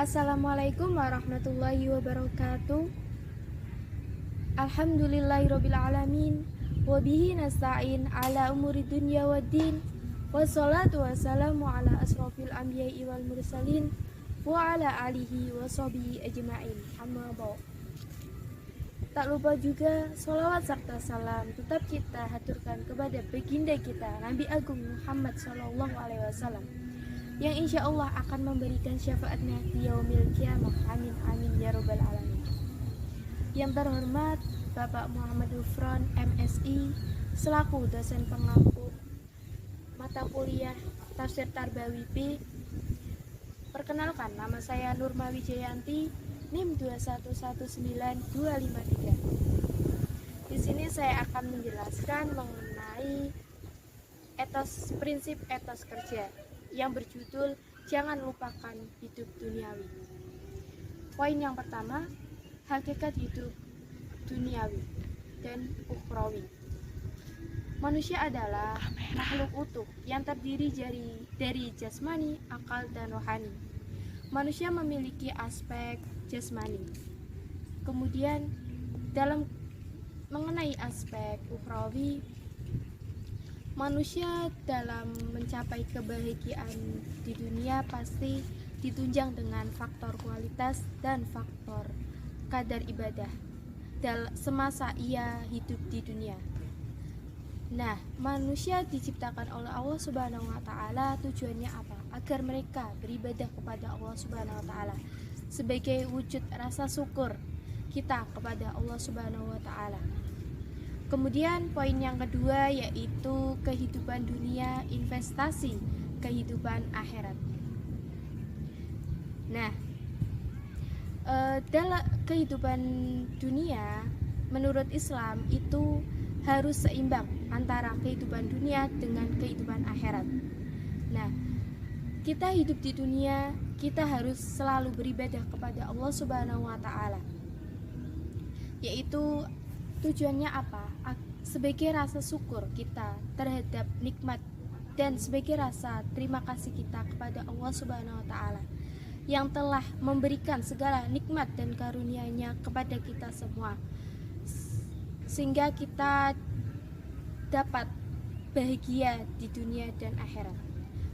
Assalamualaikum warahmatullahi wabarakatuh. Alhamdulillahirabbil alamin wa bihi nasta'in ala umuri dunya waddin. Wassalatu wassalamu ala asrofil anbiya'i wal mursalin wa ala alihi wa sahbihi ajma'in. Amma ba'd. Tak lupa juga sholawat serta salam tetap kita haturkan kepada baginda kita Nabi Agung Muhammad sallallahu alaihi wasallam, yang insya Allah akan memberikan syafaatnya di yaumil kiamah. Amin amin ya robbal alamin. Yang terhormat Bapak Muhammad Ufron MSI selaku dosen pengampu mata kuliah Tafsir Tarbawi B. Perkenalkan, nama saya Nurma Wijayanti, NIM 2119253. Di sini saya akan menjelaskan mengenai prinsip etos kerja yang berjudul jangan lupakan hidup duniawi. Poin yang pertama, hakikat hidup duniawi dan ukhrawi. Manusia adalah makhluk utuh yang terdiri dari jasmani, akal, dan rohani. Manusia memiliki aspek jasmani. Kemudian dalam mengenai aspek ukhrawi, manusia dalam mencapai kebahagiaan di dunia pasti ditunjang dengan faktor kualitas dan faktor kadar ibadah semasa ia hidup di dunia. Nah, manusia diciptakan oleh Allah Subhanahu wa taala tujuannya apa? Agar mereka beribadah kepada Allah Subhanahu wa taala sebagai wujud rasa syukur kita kepada Allah Subhanahu wa taala. Kemudian poin yang kedua yaitu kehidupan dunia, investasi kehidupan akhirat. Nah, dalam kehidupan dunia menurut Islam itu harus seimbang antara kehidupan dunia dengan kehidupan akhirat. Nah, kita hidup di dunia, kita harus selalu beribadah kepada Allah Subhanahu wa taala. Yaitu tujuannya apa? Sebagai rasa syukur kita terhadap nikmat dan sebagai rasa terima kasih kita kepada Allah Subhanahu wa taala yang telah memberikan segala nikmat dan karunia-Nya kepada kita semua, sehingga kita dapat bahagia di dunia dan akhirat.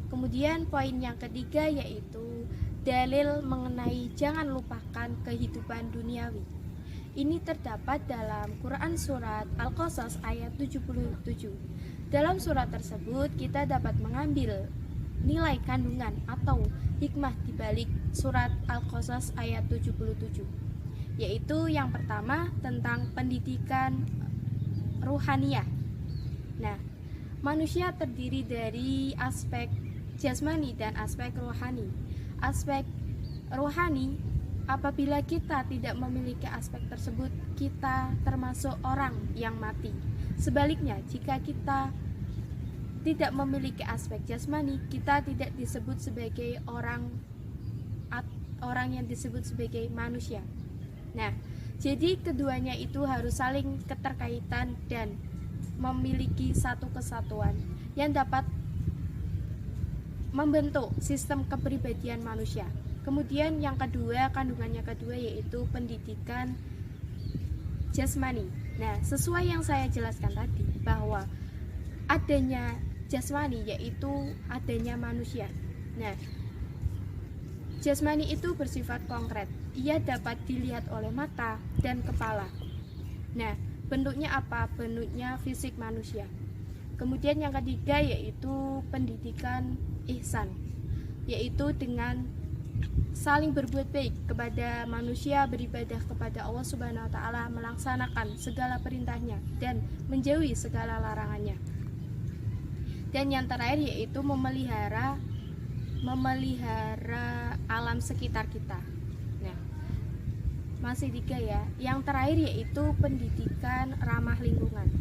Kemudian poin yang ketiga yaitu dalil mengenai jangan lupakan kehidupan duniawi. Ini terdapat dalam Quran surat Al-Qasas ayat 77. Dalam surat tersebut kita dapat mengambil nilai kandungan atau hikmah di balik surat Al-Qasas ayat 77, yaitu yang pertama tentang pendidikan ruhaniyah. Nah, manusia terdiri dari aspek jasmani dan aspek rohani. Aspek rohani, apabila kita tidak memiliki aspek tersebut, kita termasuk orang yang mati. Sebaliknya, jika kita tidak memiliki aspek jasmani, kita tidak disebut sebagai orang yang disebut sebagai manusia. Nah, jadi keduanya itu harus saling keterkaitan dan memiliki satu kesatuan yang dapat membentuk sistem kepribadian manusia. Kemudian yang kedua, kandungannya kedua yaitu pendidikan jasmani. Nah, sesuai yang saya jelaskan tadi bahwa adanya jasmani yaitu adanya manusia. Nah, jasmani itu bersifat konkret. Ia dapat dilihat oleh mata dan kepala. Nah, bentuknya apa? Bentuknya fisik manusia. Kemudian yang ketiga yaitu pendidikan ihsan, yaitu dengan saling berbuat baik kepada manusia, beribadah kepada Allah Subhanahu wa taala, melaksanakan segala perintahnya dan menjauhi segala larangannya. Dan yang terakhir yaitu memelihara alam sekitar kita. Nah, masih tiga ya. Yang terakhir yaitu pendidikan ramah lingkungan.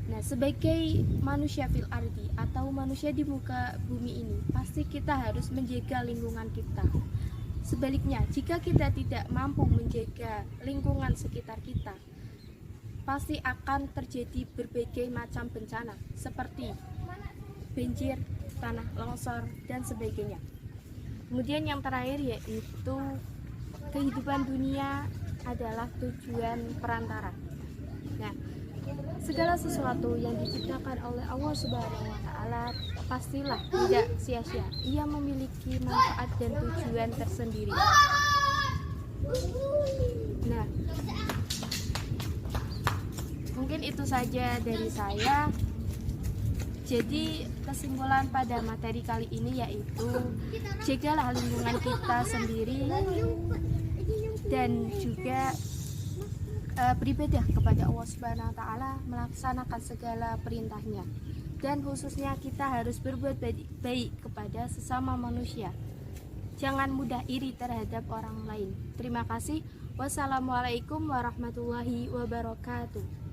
Nah, Nah, sebagai manusia fil ardi atau manusia di muka bumi ini, pasti kita harus menjaga lingkungan kita. Sebaliknya, jika kita tidak mampu menjaga lingkungan sekitar kita, pasti akan terjadi berbagai macam bencana seperti banjir, tanah longsor, dan sebagainya. Kemudian yang terakhir yaitu kehidupan dunia adalah tujuan perantara. Nah, segala sesuatu yang diciptakan oleh Allah Subhanahu wa Ta'ala pastilah tidak sia-sia. Ia memiliki manfaat dan tujuan tersendiri. Nah, mungkin itu saja dari saya. Jadi kesimpulan pada materi kali ini yaitu jagalah lingkungan kita sendiri dan juga beribadah kepada Allah Subhanahu wa Ta'ala, melaksanakan segala perintahnya, dan khususnya kita harus berbuat baik kepada sesama manusia. Jangan mudah iri terhadap orang lain. Terima kasih. Wassalamualaikum warahmatullahi wabarakatuh.